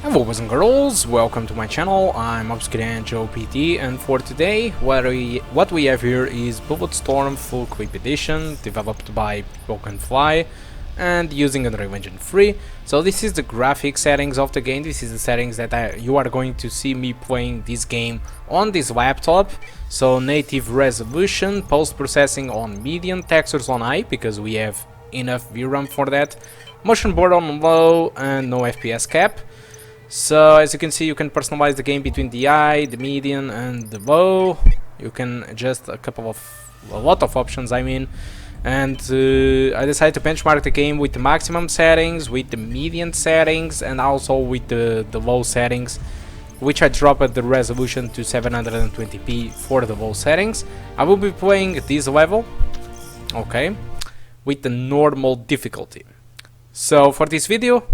Hello boys and girls, welcome to my channel. I'm PT, and for today what we have here is Bulletstorm Full Clip Edition, developed by Fly and using Unreal Engine 3. So this is the graphic settings of the game. This is the settings that you are going to see me playing this game on this laptop. So native resolution, post-processing on medium, textures on high because we have enough VRAM for that, motion blur on low and no FPS cap. So as you can see, you can personalize the game between the high, the medium and the low. You can adjust a lot of options, I mean. And I decided to benchmark the game with the maximum settings, with the median settings and also with the low settings, which I dropped the resolution to 720p for the low settings. I will be playing this level, okay, with the normal difficulty. So for this video,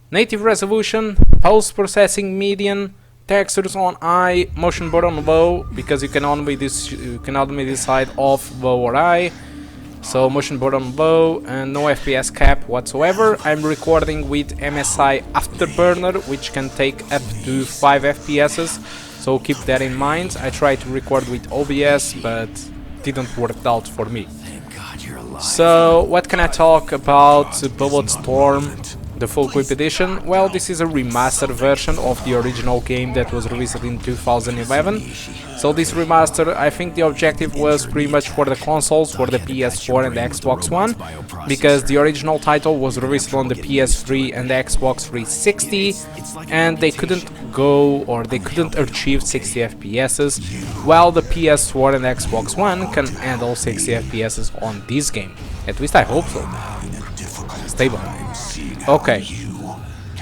native resolution, post-processing median, textures on high, motion blur on low, because you can only decide off low or high. So motion blur on low and no FPS cap whatsoever. I'm recording with MSI Afterburner, which can take up to 5 FPS, so keep that in mind. I tried to record with OBS, but didn't work out for me. So what can I talk about Bulletstorm, the full clip edition? Well, this is a remastered version of the original game that was released in 2011. So this remaster, I think the objective was pretty much for the consoles, for the PS4 and the Xbox One, because the original title was released on the PS3 and the Xbox 360, and they couldn't achieve 60 FPS, while the PS4 and Xbox One can handle 60 FPS on this game. At least I hope so. Stable. Okay,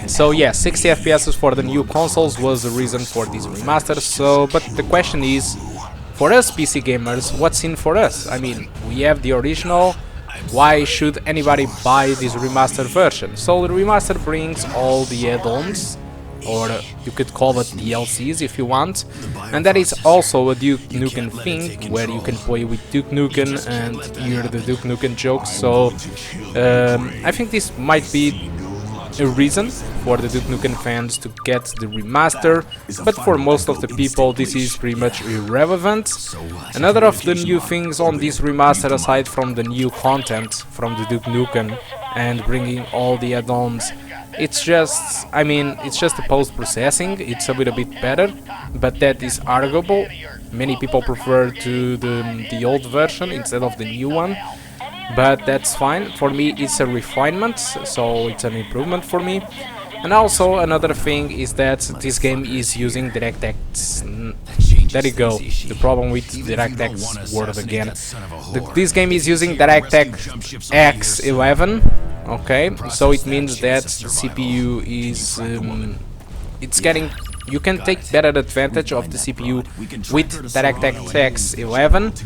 so yeah, 60 FPS for the new consoles was the reason for this remaster. So, but the question is, for us PC gamers, what's in for us? I mean, we have the original, why should anybody buy this remastered version? So the remaster brings all the add-ons, or you could call it DLCs if you want, and that is also a Duke Nukem thing, where you can play with Duke Nukem and hear the Duke Nukem jokes. So I think this might be a reason for the Duke Nukem fans to get the remaster, but for most of the people this is pretty much irrelevant. Another of the new things on this remaster, aside from the new content from the Duke Nukem and bringing all the add-ons, it's just the post-processing. It's a little bit better, but that is arguable. Many people prefer to the old version instead of the new one, but that's fine. For me it's a refinement, so it's an improvement for me. And also another thing is that this game is using DirectX. There you go, the problem with DirectX word again. This game is using DirectX X11. Okay, so it means that the CPU is you can take better advantage of the CPU with DirectX X11,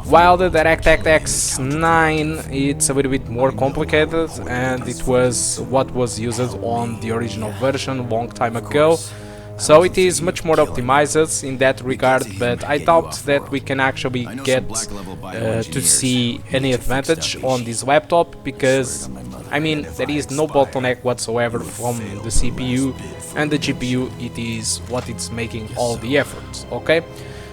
while the DirectX X9 it's a little bit more complicated, and it was what was used on the original version a long time ago. So it is much more optimized in that regard, but I doubt that we can actually get to see any advantage on this laptop, because I mean there is no bottleneck whatsoever from the CPU, and the GPU it is what it's making all the efforts. Okay,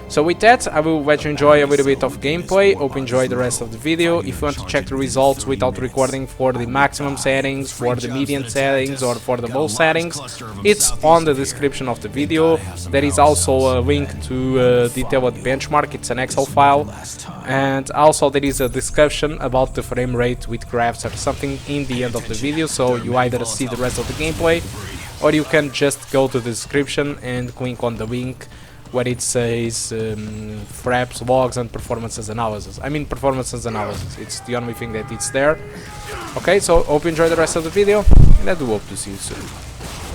so with that I will let you enjoy a little bit of gameplay. Hope you enjoy the rest of the video. If you want to check the results without recording for the maximum settings, for the median settings or for the low settings, it's on the description of the video. There is also a link to detailed benchmark. It's an Excel file, and also there is a discussion about the frame rate with graphs or something in the end of the video, so you either see the rest of the gameplay or you can just go to the description and click on the link where it says Fraps, logs and performances analysis. I mean performances analysis, it's the only thing that it's there. Okay, so hope you enjoy the rest of the video, and I do hope to see you soon.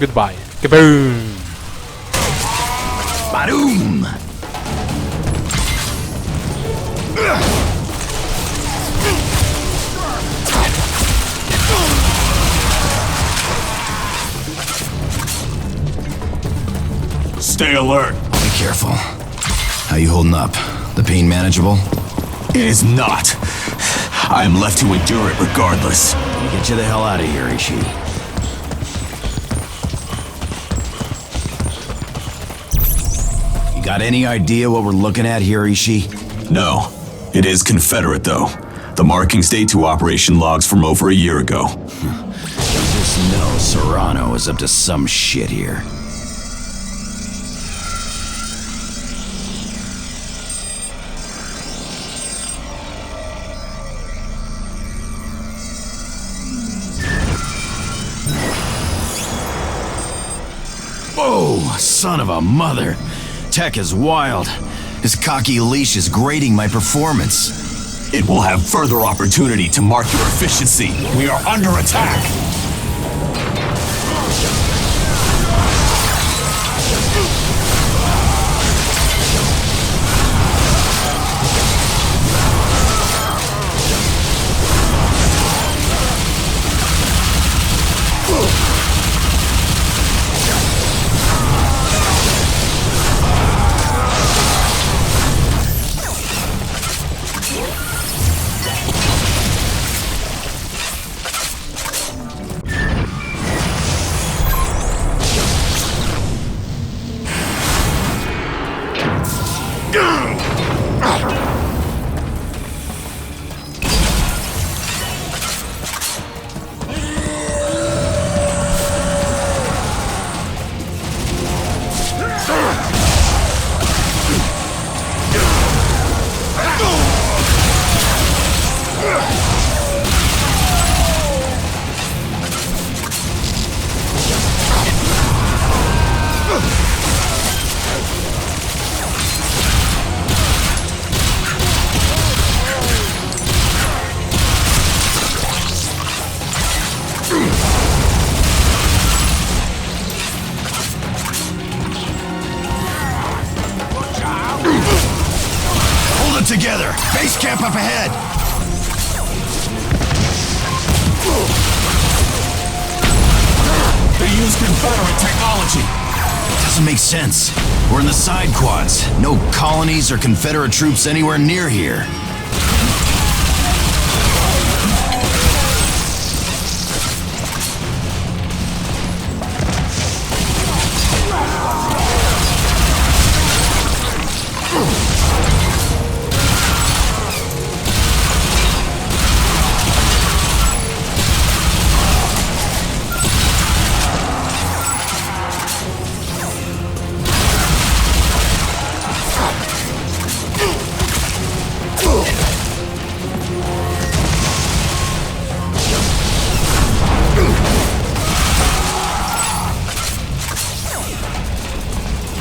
Goodbye. Kaboom! Badoom! Stay alert. Be careful. How you holding up? The pain manageable? It is not. I am left to endure it regardless. Get you the hell out of here, Ishi. Got any idea what we're looking at here, Ishii? No. It is Confederate, though. The markings date to operation logs from over a year ago. You just know Serrano is up to some shit here. Whoa, son of a mother. Tech is wild. His cocky leash is grading my performance. It will have further opportunity to mark your efficiency. We are under attack. Together! Base camp up ahead! They use Confederate technology. Doesn't make sense. We're in the side quads. No colonies or Confederate troops anywhere near here.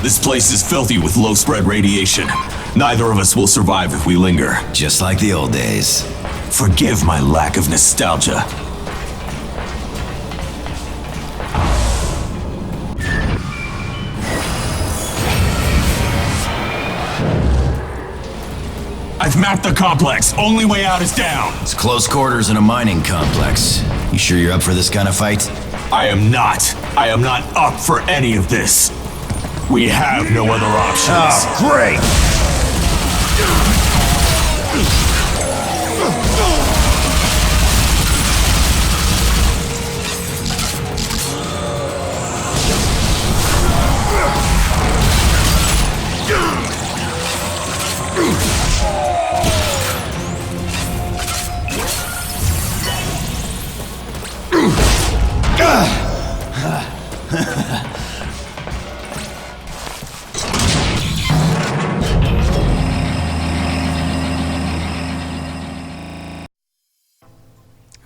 This place is filthy with low-spread radiation. Neither of us will survive if we linger. Just like the old days. Forgive my lack of nostalgia. I've mapped the complex. Only way out is down. It's close quarters in a mining complex. You sure you're up for this kind of fight? I am not. I am not up for any of this. We have no other options. Oh, great!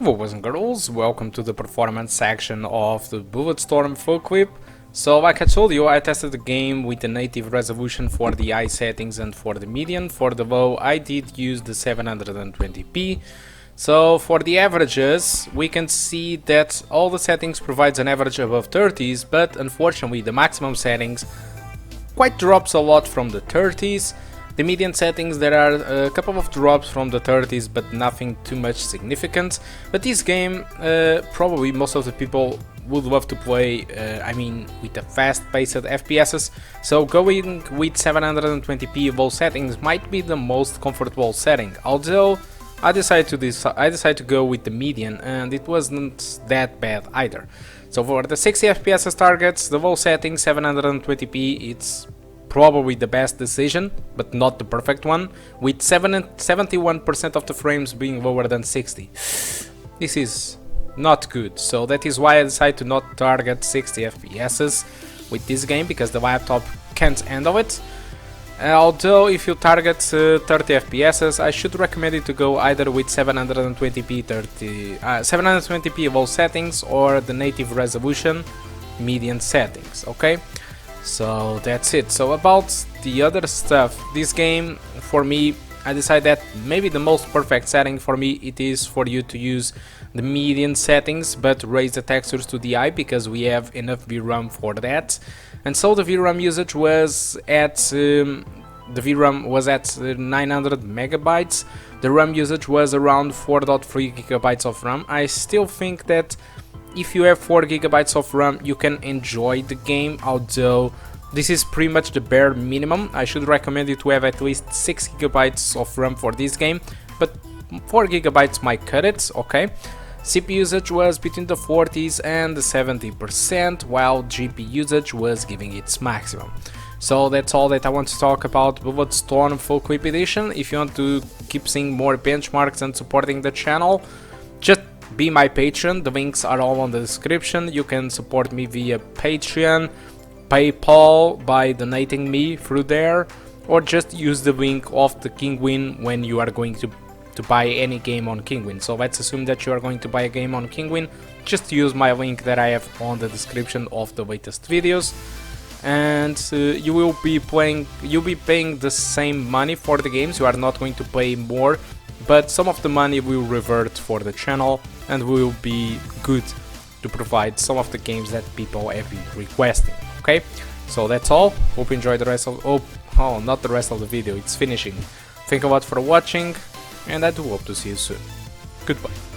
Hello boys and girls, welcome to the performance section of the Bulletstorm full clip. So like I told you, I tested the game with the native resolution for the high settings and for the median. For the low I did use the 720p. So for the averages, we can see that all the settings provides an average above 30s, but unfortunately the maximum settings quite drops a lot from the 30s. The median settings, there are a couple of drops from the 30s, but nothing too much significant. But this game, probably most of the people would love to play, I mean, with the fast-paced FPSs. So going with 720p low settings might be the most comfortable setting. Although I decided to go with the median, and it wasn't that bad either. So for the 60 FPS targets, the low setting 720p, it's probably the best decision, but not the perfect one, with 71% of the frames being lower than 60. This is not good, so that is why I decided to not target 60 FPS with this game, because the laptop can't handle it. Although if you target 30 FPS, I should recommend you to go either with 720p low settings or the native resolution median settings, okay? So that's it. So about the other stuff, this game, for me, I decided that maybe the most perfect setting for me it is for you to use the median settings but raise the textures to the eye, because we have enough VRAM for that. And so the VRAM usage was at 900 megabytes. The RAM usage was around 4.3 gigabytes of RAM. I still think that if you have 4 gigabytes of RAM you can enjoy the game, although this is pretty much the bare minimum. I should recommend you to have at least 6 gigabytes of RAM for this game, but 4 gigabytes might cut it, okay? CPU usage was between the 40s and the 70%, while GPU usage was giving its maximum. So that's all that I want to talk about Bulletstorm Full Clip Edition. If you want to keep seeing more benchmarks and supporting the channel, just be my patron. The links are all on the description. You can support me via Patreon, PayPal by donating me through there, or just use the link of the Kinguin when you are going to buy any game on Kinguin. So let's assume that you are going to buy a game on Kinguin. Just use my link that I have on the description of the latest videos, and you'll be paying the same money for the games. You are not going to pay more, but some of the money will revert for the channel and will be good to provide some of the games that people have been requesting. Okay, so that's all. Hope you enjoyed the rest of not the rest of the video, it's finishing. Thank you a lot for watching, and I do hope to see you soon. Goodbye.